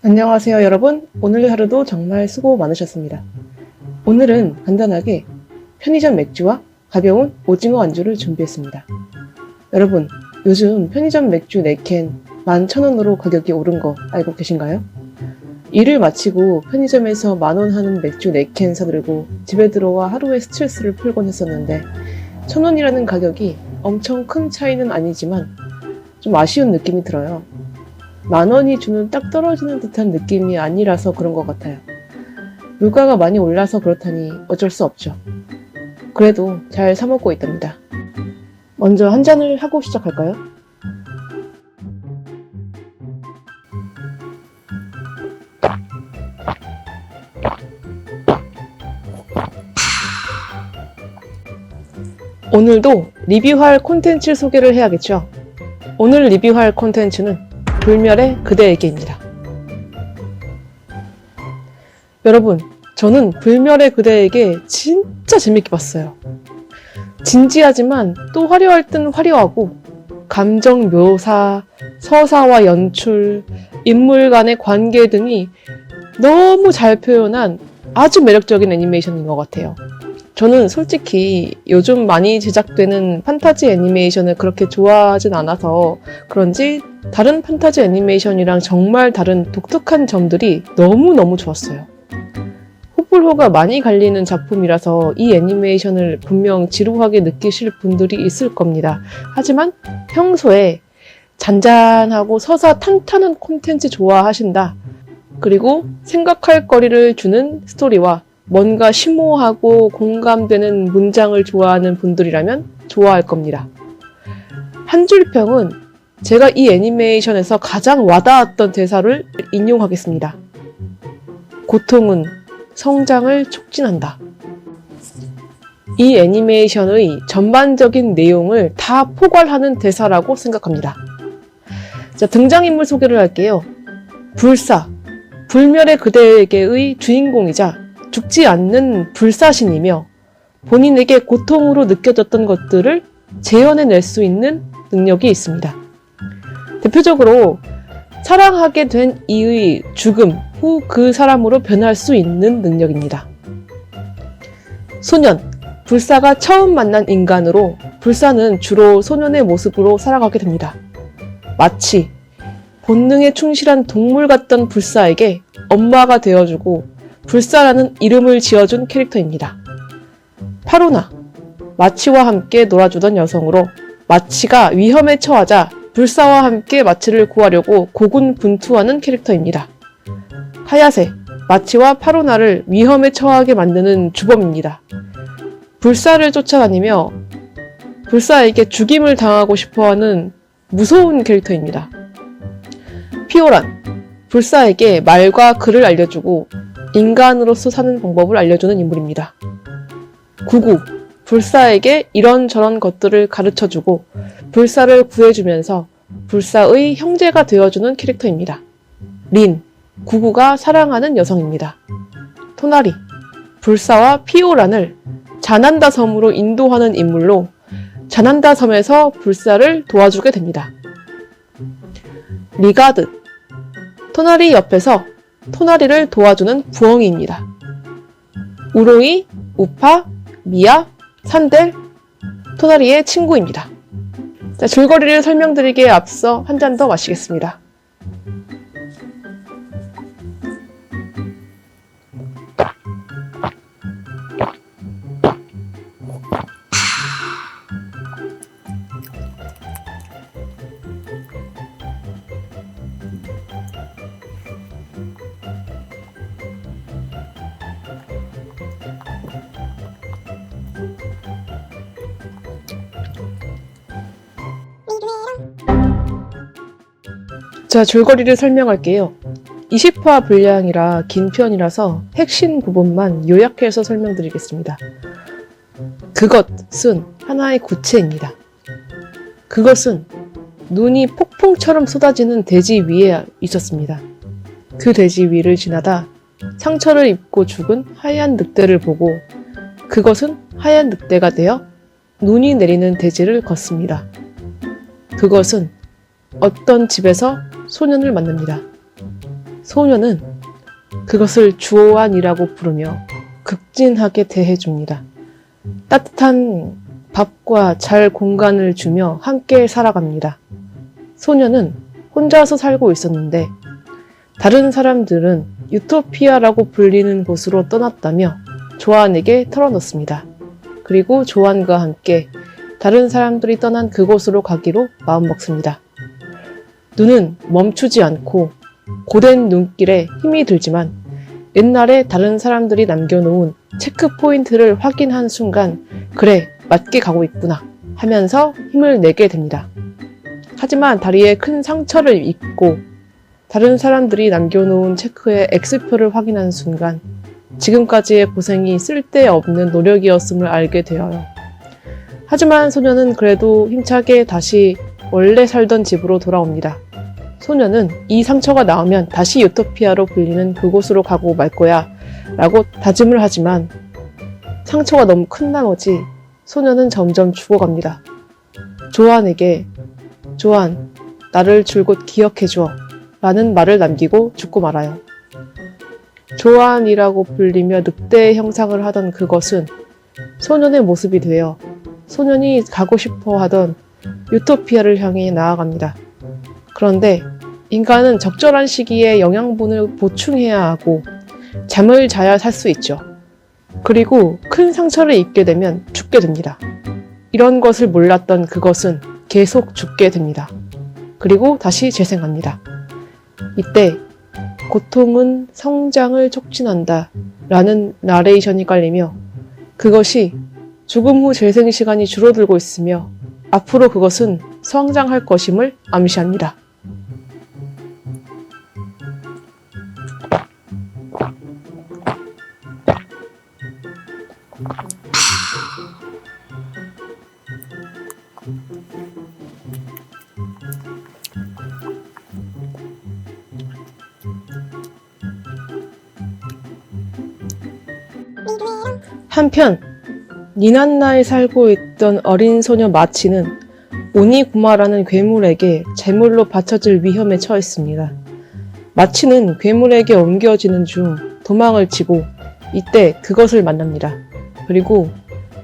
안녕하세요 여러분. 오늘 하루도 정말 수고 많으셨습니다. 오늘은 간단하게 편의점 맥주와 가벼운 오징어 안주를 준비했습니다. 여러분, 요즘 편의점 맥주 4캔 11,000원으로 가격이 오른 거 알고 계신가요? 일을 마치고 편의점에서 10,000원 하는 맥주 4캔 사들고 집에 들어와 하루의 스트레스를 풀곤 했었는데 1,000원이라는 가격이 엄청 큰 차이는 아니지만 좀 아쉬운 느낌이 들어요. 10,000원이 주는 딱 떨어지는 듯한 느낌이 아니라서 그런 것 같아요. 물가가 많이 올라서 그렇다니 어쩔 수 없죠. 그래도 잘 사먹고 있답니다. 먼저 한 잔을 하고 시작할까요? 오늘도 리뷰할 콘텐츠 소개를 해야겠죠. 오늘 리뷰할 콘텐츠는 불멸의 그대에게입니다. 여러분, 저는 불멸의 그대에게 진짜 재밌게 봤어요. 진지하지만 또 화려할 땐 화려하고 감정 묘사, 서사와 연출, 인물 간의 관계 등이 너무 잘 표현한 아주 매력적인 애니메이션인 것 같아요. 저는 솔직히 요즘 많이 제작되는 판타지 애니메이션을 그렇게 좋아하진 않아서 그런지 다른 판타지 애니메이션이랑 정말 다른 독특한 점들이 너무너무 좋았어요. 호불호가 많이 갈리는 작품이라서 이 애니메이션을 분명 지루하게 느끼실 분들이 있을 겁니다. 하지만 평소에 잔잔하고 서사 탄탄한 콘텐츠 좋아하신다. 그리고 생각할 거리를 주는 스토리와 뭔가 심오하고 공감되는 문장을 좋아하는 분들이라면 좋아할 겁니다. 한 줄 평은 제가 이 애니메이션에서 가장 와닿았던 대사를 인용하겠습니다. 고통은 성장을 촉진한다. 이 애니메이션의 전반적인 내용을 다 포괄하는 대사라고 생각합니다. 자, 등장인물 소개를 할게요. 불사, 불멸의 그대에게의 주인공이자 죽지 않는 불사신이며 본인에게 고통으로 느껴졌던 것들을 재현해낼 수 있는 능력이 있습니다. 대표적으로 사랑하게 된 이의 죽음 후 그 사람으로 변할 수 있는 능력입니다. 소년, 불사가 처음 만난 인간으로 불사는 주로 소년의 모습으로 살아가게 됩니다. 마치 본능에 충실한 동물 같던 불사에게 엄마가 되어주고 불사라는 이름을 지어준 캐릭터입니다. 파로나, 마치와 함께 놀아주던 여성으로 마치가 위험에 처하자 불사와 함께 마치를 구하려고 고군분투하는 캐릭터입니다. 하야세, 마치와 파로나를 위험에 처하게 만드는 주범입니다. 불사를 쫓아다니며 불사에게 죽임을 당하고 싶어하는 무서운 캐릭터입니다. 피오란, 불사에게 말과 글을 알려주고 인간으로서 사는 방법을 알려주는 인물입니다. 구구, 불사에게 이런저런 것들을 가르쳐주고 불사를 구해주면서 불사의 형제가 되어주는 캐릭터입니다. 린, 구구가 사랑하는 여성입니다. 토나리, 불사와 피오란을 자난다 섬으로 인도하는 인물로 자난다 섬에서 불사를 도와주게 됩니다. 리가드, 토나리 옆에서 토나리를 도와주는 부엉이입니다. 우로이, 우파, 미야, 산델, 토나리의 친구입니다. 자, 줄거리를 설명드리기에 앞서 한 잔 더 마시겠습니다. 자, 줄거리를 설명할게요. 20화 분량이라 긴 편이라서 핵심 부분만 요약해서 설명드리겠습니다. 그것은 하나의 구체입니다. 그것은 눈이 폭풍처럼 쏟아지는 대지 위에 있었습니다. 그 대지 위를 지나다 상처를 입고 죽은 하얀 늑대를 보고 그것은 하얀 늑대가 되어 눈이 내리는 대지를 걷습니다. 그것은 어떤 집에서 소년을 만납니다. 소녀는 그것을 주안이라고 부르며 극진하게 대해줍니다. 따뜻한 밥과 잘 공간을 주며 함께 살아갑니다. 소녀는 혼자서 살고 있었는데 다른 사람들은 유토피아라고 불리는 곳으로 떠났다며 조안에게 털어놓습니다. 그리고 조안과 함께 다른 사람들이 떠난 그곳으로 가기로 마음먹습니다. 눈은 멈추지 않고 고된 눈길에 힘이 들지만 옛날에 다른 사람들이 남겨놓은 체크 포인트를 확인한 순간 그래, 맞게 가고 있구나 하면서 힘을 내게 됩니다. 하지만 다리에 큰 상처를 입고 다른 사람들이 남겨놓은 체크의 X표를 확인한 순간 지금까지의 고생이 쓸데없는 노력이었음을 알게 되어요. 하지만 소녀는 그래도 힘차게 다시 원래 살던 집으로 돌아옵니다. 소녀는 이 상처가 나으면 다시 유토피아로 불리는 그곳으로 가고 말 거야 라고 다짐을 하지만 상처가 너무 큰 나머지 소녀는 점점 죽어갑니다. 조안에게 조안, 나를 줄곧 기억해줘 라는 말을 남기고 죽고 말아요. 조안이라고 불리며 늑대의 형상을 하던 그것은 소년의 모습이 되어 소년이 가고 싶어 하던 유토피아를 향해 나아갑니다. 그런데 인간은 적절한 시기에 영양분을 보충해야 하고 잠을 자야 살 수 있죠. 그리고 큰 상처를 입게 되면 죽게 됩니다. 이런 것을 몰랐던 그것은 계속 죽게 됩니다. 그리고 다시 재생합니다. 이때 고통은 성장을 촉진한다 라는 나레이션이 깔리며 그것이 죽음 후 재생 시간이 줄어들고 있으며 앞으로 그것은 성장할 것임을 암시합니다. 한편 니난나에 살고 있던 어린 소녀 마치는 오니구마라는 괴물에게 제물로 바쳐질 위험에 처했습니다. 마치는 괴물에게 옮겨지는 중 도망을 치고 이때 그것을 만납니다. 그리고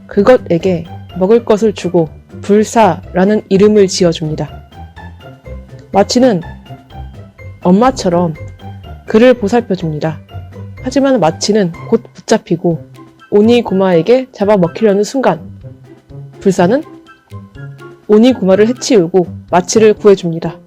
그것에게 먹을 것을 주고 불사라는 이름을 지어줍니다. 마치는 엄마처럼 그를 보살펴줍니다. 하지만 마치는 곧 붙잡히고 오니구마에게 잡아먹히려는 순간 불사는 오니구마를 해치우고 마치를 구해줍니다.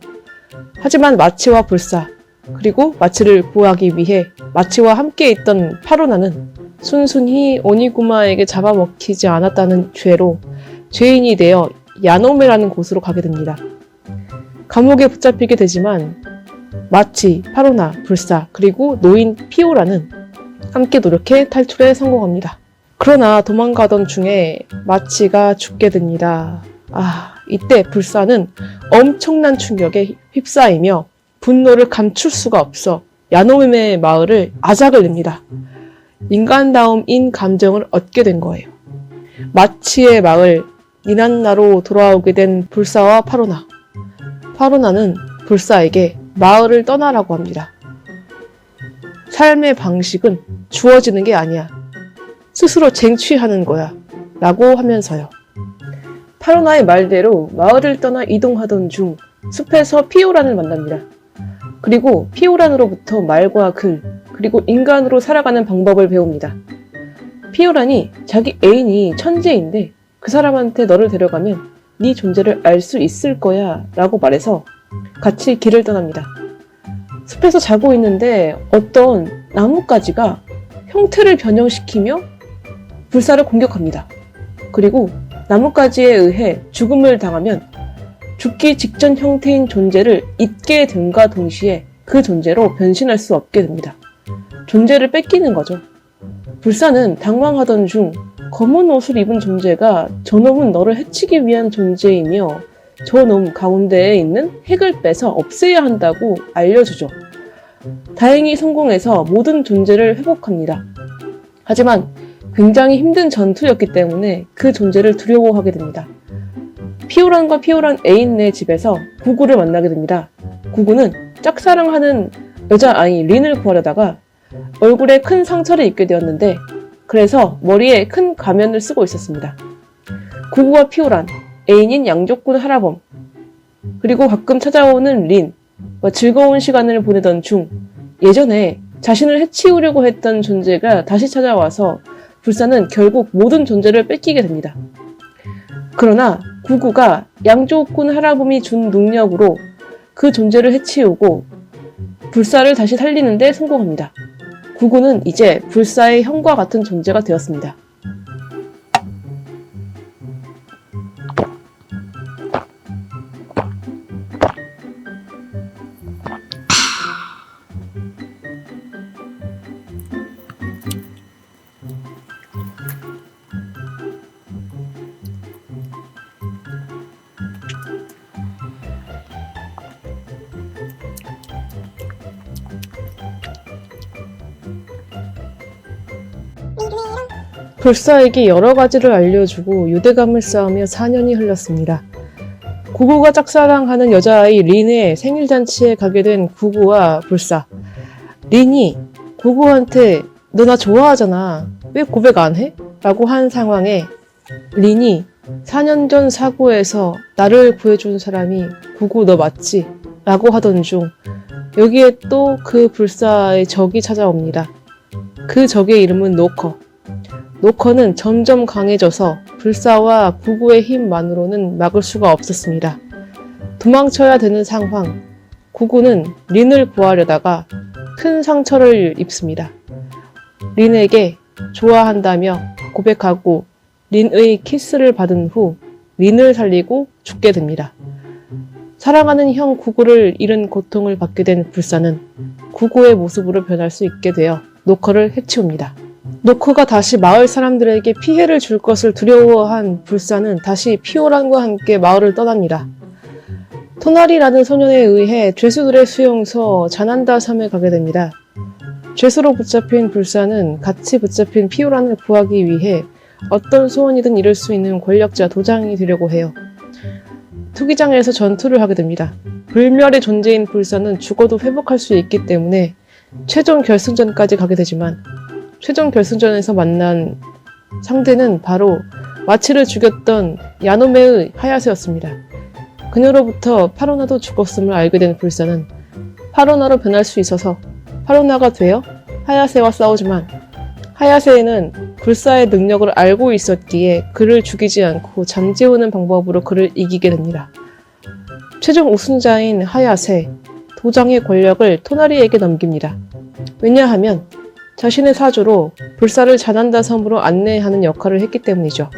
하지만 마치와 불사 그리고 마치를 구하기 위해 마치와 함께 있던 파로나는 순순히 오니구마에게 잡아먹히지 않았다는 죄로 죄인이 되어 야노메라는 곳으로 가게 됩니다. 감옥에 붙잡히게 되지만 마치, 파로나, 불사 그리고 노인 피오라는 함께 노력해 탈출에 성공합니다. 그러나 도망가던 중에 마치가 죽게 됩니다. 이때 불사는 엄청난 충격에 휩싸이며 분노를 감출 수가 없어 야노메의 마을을 아작을 냅니다. 인간다움인 감정을 얻게 된 거예요. 마치의 마을 니난나로 돌아오게 된 불사와 파로나. 파로나는 불사에게 마을을 떠나라고 합니다. 삶의 방식은 주어지는 게 아니야. 스스로 쟁취하는 거야. 라고 하면서요. 파로나의 말대로 마을을 떠나 이동하던 중 숲에서 피오란을 만납니다. 그리고 피오란으로부터 말과 글, 그리고 인간으로 살아가는 방법을 배웁니다. 피오란이 자기 애인이 천재인데 그 사람한테 너를 데려가면 네 존재를 알 수 있을 거야 라고 말해서 같이 길을 떠납니다. 숲에서 자고 있는데 어떤 나뭇가지가 형태를 변형시키며 불사를 공격합니다. 그리고 나뭇가지에 의해 죽음을 당하면 죽기 직전 형태인 존재를 잊게 됨과 동시에 그 존재로 변신할 수 없게 됩니다. 존재를 뺏기는 거죠. 불사는 당황하던 중 검은 옷을 입은 존재가 저놈은 너를 해치기 위한 존재이며 저놈 가운데에 있는 핵을 빼서 없애야 한다고 알려주죠. 다행히 성공해서 모든 존재를 회복합니다. 하지만 굉장히 힘든 전투였기 때문에 그 존재를 두려워하게 됩니다. 피오란과 피오란 애인네 집에서 구구를 만나게 됩니다. 구구는 짝사랑하는 여자아이 린을 구하려다가 얼굴에 큰 상처를 입게 되었는데 그래서 머리에 큰 가면을 쓰고 있었습니다. 구구와 피오란, 애인인 양조꾼 하라범, 그리고 가끔 찾아오는 린과 즐거운 시간을 보내던 중 예전에 자신을 해치우려고 했던 존재가 다시 찾아와서 불사는 결국 모든 존재를 뺏기게 됩니다. 그러나 구구가 양조꾼 하라범이 준 능력으로 그 존재를 해치우고 불사를 다시 살리는 데 성공합니다. 구구는 이제 불사의 형과 같은 존재가 되었습니다. 불사에게 여러 가지를 알려주고 유대감을 쌓으며 4년이 흘렀습니다. 구구가 짝사랑하는 여자아이 린의 생일잔치에 가게 된 구구와 불사. 린이 구구한테 너 나 좋아하잖아. 왜 고백 안 해? 라고 한 상황에 린이 4년 전 사고에서 나를 구해준 사람이 구구 너 맞지? 라고 하던 중 여기에 또 그 불사의 적이 찾아옵니다. 그 적의 이름은 노커. 노커는 점점 강해져서 불사와 구구의 힘만으로는 막을 수가 없었습니다. 도망쳐야 되는 상황. 구구는 린을 구하려다가 큰 상처를 입습니다. 린에게 좋아한다며 고백하고 린의 키스를 받은 후 린을 살리고 죽게 됩니다. 사랑하는 형 구구를 잃은 고통을 받게 된 불사는 구구의 모습으로 변할 수 있게 되어 노커를 해치웁니다. 노커가 다시 마을 사람들에게 피해를 줄 것을 두려워한 불사는 다시 피오란과 함께 마을을 떠납니다. 토나리라는 소년에 의해 죄수들의 수용소 자난다 섬에 가게 됩니다. 죄수로 붙잡힌 불사는 같이 붙잡힌 피오란을 구하기 위해 어떤 소원이든 이룰 수 있는 권력자 도장이 되려고 해요. 투기장에서 전투를 하게 됩니다. 불멸의 존재인 불사는 죽어도 회복할 수 있기 때문에 최종 결승전까지 가게 되지만 최종 결승전에서 만난 상대는 바로 마치를 죽였던 야노메의 하야세였습니다. 그녀로부터 파로나도 죽었음을 알게 된 불사는 파로나로 변할 수 있어서 파로나가 되어 하야세와 싸우지만 하야세는 불사의 능력을 알고 있었기에 그를 죽이지 않고 잠재우는 방법으로 그를 이기게 됩니다. 최종 우승자인 하야세, 도장의 권력을 토나리에게 넘깁니다. 왜냐하면 자신의 사주로 불사를 자난다 섬으로 안내하는 역할을 했기 때문이죠.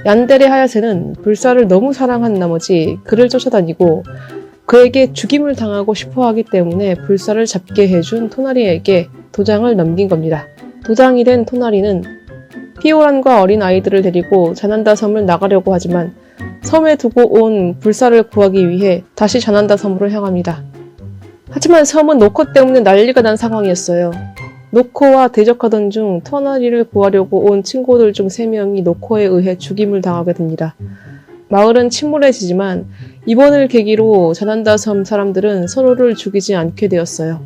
얀데레 하야세는 불사를 너무 사랑한 나머지 그를 쫓아다니고 그에게 죽임을 당하고 싶어하기 때문에 불사를 잡게 해준 토나리에게 도장을 넘긴 겁니다. 도장이 된 토나리는 피오란과 어린 아이들을 데리고 자난다 섬을 나가려고 하지만 섬에 두고 온 불사를 구하기 위해 다시 자난다 섬으로 향합니다. 하지만 섬은 노커 때문에 난리가 난 상황이었어요. 노코와 대적하던 중 토나리를 구하려고 온 친구들 중 3명이 노코에 의해 죽임을 당하게 됩니다. 마을은 침몰해지지만 이번을 계기로 자난다 섬 사람들은 서로를 죽이지 않게 되었어요.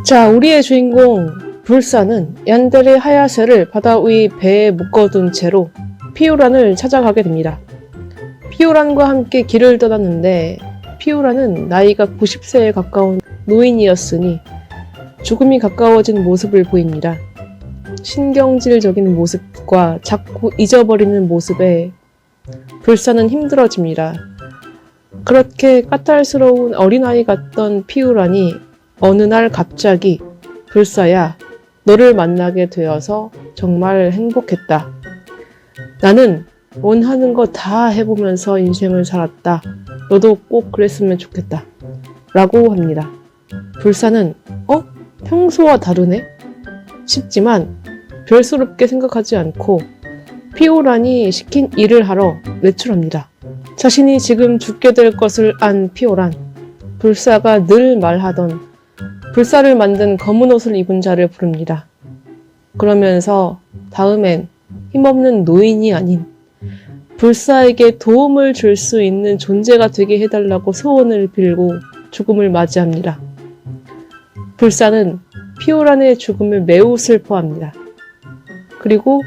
자, 우리의 주인공 불사는 얀데레 하야세를 바다 위 배에 묶어둔 채로 피오란을 찾아가게 됩니다. 피오란과 함께 길을 떠났는데 피오란은 나이가 90세에 가까운 노인이었으니 죽음이 가까워진 모습을 보입니다. 신경질적인 모습과 자꾸 잊어버리는 모습에 불사는 힘들어집니다. 그렇게 까탈스러운 어린아이 같던 피오란이 어느 날 갑자기 불사야, 너를 만나게 되어서 정말 행복했다. 나는 원하는 거 다 해보면서 인생을 살았다. 너도 꼭 그랬으면 좋겠다. 라고 합니다. 불사는 평소와 다르네? 싶지만 별스럽게 생각하지 않고 피오란이 시킨 일을 하러 외출합니다. 자신이 지금 죽게 될 것을 안 피오란, 불사가 늘 말하던 불사를 만든 검은 옷을 입은 자를 부릅니다. 그러면서 다음엔 힘없는 노인이 아닌 불사에게 도움을 줄 수 있는 존재가 되게 해달라고 소원을 빌고 죽음을 맞이합니다. 불사는 피오란의 죽음을 매우 슬퍼합니다. 그리고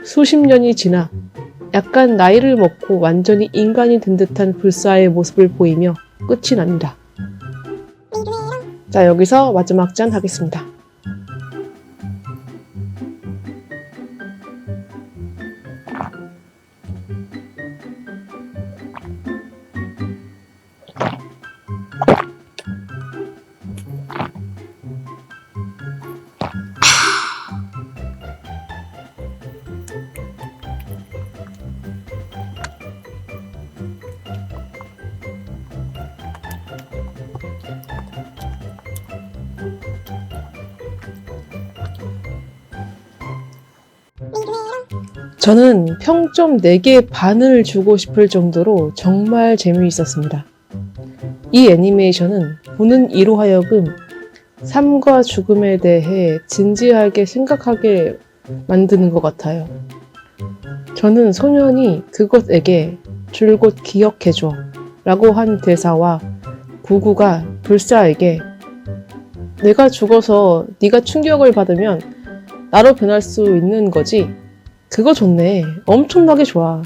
수십 년이 지나 약간 나이를 먹고 완전히 인간이 된 듯한 불사의 모습을 보이며 끝이 납니다. 자, 여기서 마지막 짠 하겠습니다. 저는 평점 4개 반을 주고 싶을 정도로 정말 재미있었습니다. 이 애니메이션은 보는 이로 하여금 삶과 죽음에 대해 진지하게 생각하게 만드는 것 같아요. 저는 소년이 그것에게 줄곧 기억해줘 라고 한 대사와 구구가 불사에게 내가 죽어서 네가 충격을 받으면 나로 변할 수 있는 거지? 그거 좋네. 엄청나게 좋아.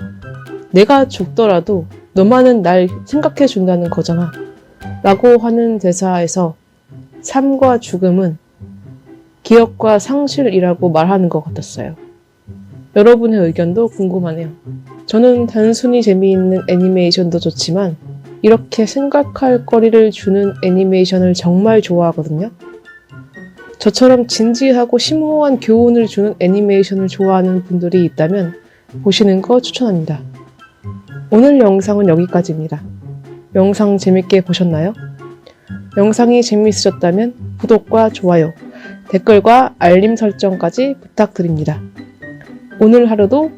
내가 죽더라도 너만은 날 생각해 준다는 거잖아. 라고 하는 대사에서 삶과 죽음은 기억과 상실이라고 말하는 것 같았어요. 여러분의 의견도 궁금하네요. 저는 단순히 재미있는 애니메이션도 좋지만 이렇게 생각할 거리를 주는 애니메이션을 정말 좋아하거든요. 저처럼 진지하고 심오한 교훈을 주는 애니메이션을 좋아하는 분들이 있다면 보시는 거 추천합니다. 오늘 영상은 여기까지입니다. 영상 재밌게 보셨나요? 영상이 재미있으셨다면 구독과 좋아요, 댓글과 알림 설정까지 부탁드립니다. 오늘 하루도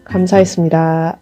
감사했습니다.